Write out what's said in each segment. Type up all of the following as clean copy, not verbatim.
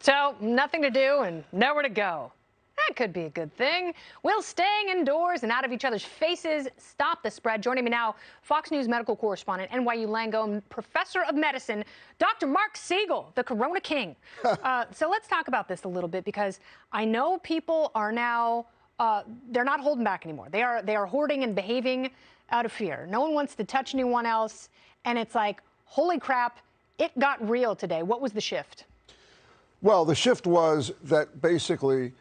So, nothing to do and nowhere to go. That could be a good thing. Will staying indoors and out of each other's faces stop the spread? Joining me now, Fox News medical correspondent, NYU Langone, and professor of medicine, Dr. Marc Siegel, the Corona King. So let's talk about this a little bit, because I know people are now, they're not holding back anymore. They are hoarding and behaving out of fear. No one wants to touch anyone else. And it's like, holy crap, it got real today. What was the shift? Well, the shift was that basically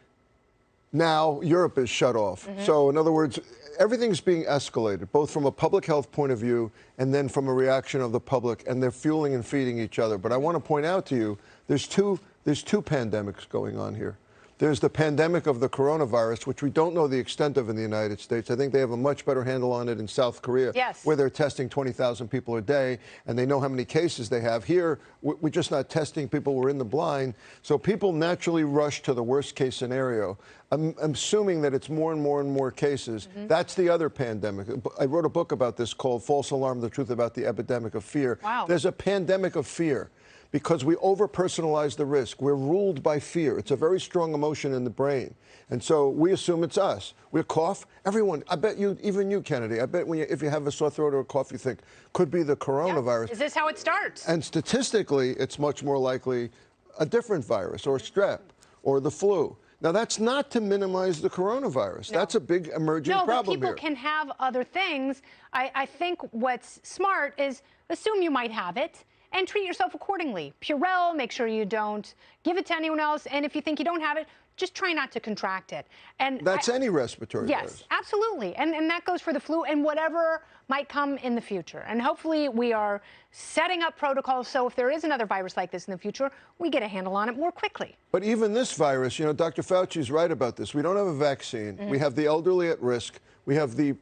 now Europe is shut off. So in other words, everything's being escalated, both from a public health point of view and then from a reaction of the public, and they're fueling and feeding each other. But I want to point out to you, there's two pandemics going on here. There's the pandemic of the coronavirus, which we don't know the extent of in the United States. I think they have a much better handle on it in South Korea, where they're testing 20,000 people a day, and they know how many cases they have. Here, we're just not testing people. We're in the blind. So people naturally rush to the worst case scenario. I'm assuming that it's more and more and more cases. That's the other pandemic. I wrote a book about this called False Alarm, The Truth About the Epidemic of Fear. Wow. There's a pandemic of fear, because we over-personalize the risk. We're ruled by fear. It's a very strong emotion in the brain. And so we assume it's us. We cough. Everyone, I bet you, even you, Kennedy, I bet if you have a sore throat or a cough, you think, could be the coronavirus. Is this how it starts? And statistically, it's much more likely a different virus, or strep, or the flu. Now, that's not to minimize the coronavirus. No. That's a big emerging problem here. No, but people can have other things. I think what's smart is assume you might have it and treat yourself accordingly. Purell, make sure you don't give it to anyone else. And if you think you don't have it, just try not to contract it. And that's any respiratory virus. Yes, absolutely. And that goes for the flu and whatever might come in the future. And hopefully we are setting up protocols so if there is another virus like this in the future, we get a handle on it more quickly. But even this virus, you know, Dr. Fauci's right about this. We don't have a vaccine. We have the elderly at risk. We have the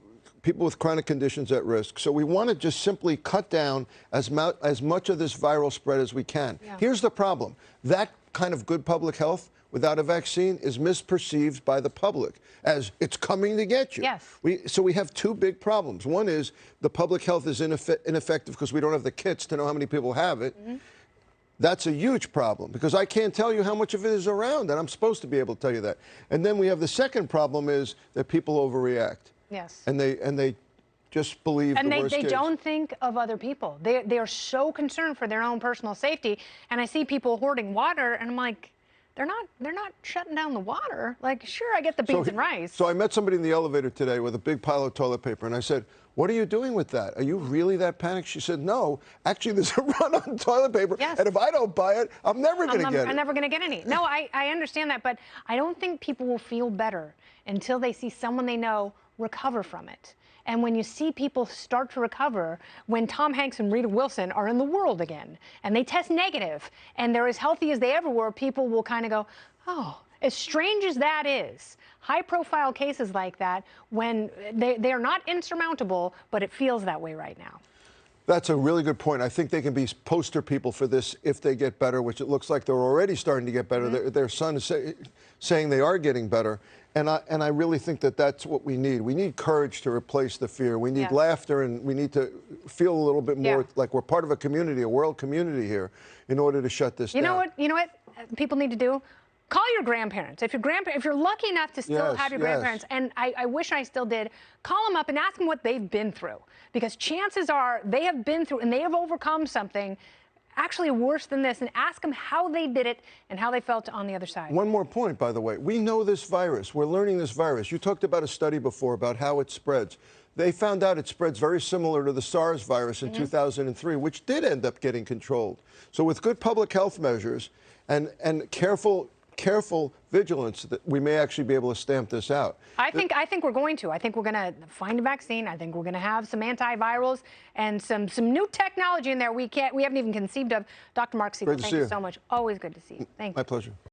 people with chronic conditions at risk. So we want to just simply cut down as much of this viral spread as we can. Yeah. Here's the problem. That kind of good public health without a vaccine is misperceived by the public as it's coming to get you. Yes. So we have two big problems. One is the public health is ineffective because we don't have the kits to know how many people have it. That's a huge problem, because I can't tell you how much of it is around, and I'm supposed to be able to tell you that. And then we have the second problem is that people overreact. Yes. And they just believe the worst case. And they don't think of other people. They are so concerned for their own personal safety. And I see people hoarding water, and I'm like, they're not shutting down the water. Like, sure, I get the beans and rice. So I met somebody in the elevator today with a big pile of toilet paper, and I said, "What are you doing with that? Are you really that panicked?" She said, "No, actually, there's a run on toilet paper, and if I don't buy it, I'm never going to get it." I'm never going to get any. No, I understand that, but I don't think people will feel better until they see someone they know recover from it. And when you see people start to recover, when Tom Hanks and Rita Wilson are in the world again, and they test negative, and they're as healthy as they ever were, people will kind of go, oh, as strange as that is, high-profile cases like that, when they are not insurmountable, but it feels that way right now. That's a really good point. I think they can be poster people for this if they get better, which it looks like they're already starting to get better. Their son is saying they are getting better. And I really think that that's what we need. We need courage to replace the fear. We need laughter, and we need to feel a little bit more like we're part of a community, a world community here, in order to shut this down. You know what people need to do? Call your grandparents. If you're lucky enough to still have your grandparents, and I wish I still did, call them up and ask them what they've been through. Because chances are they have been through and they have overcome something actually worse than this, and ask them how they did it and how they felt on the other side. One more point, by the way. We know this virus. We're learning this virus. You talked about a study before about how it spreads. They found out it spreads very similar to the SARS virus in 2003, which did end up getting controlled. So with good public health measures and careful vigilance, that we may actually be able to stamp this out. I think we're going to. I think we're going to find a vaccine. I think we're going to have some antivirals and some new technology in there we haven't even conceived of. Dr. Marc Siegel, thank you so much. Always good to see you. Thank you. My pleasure.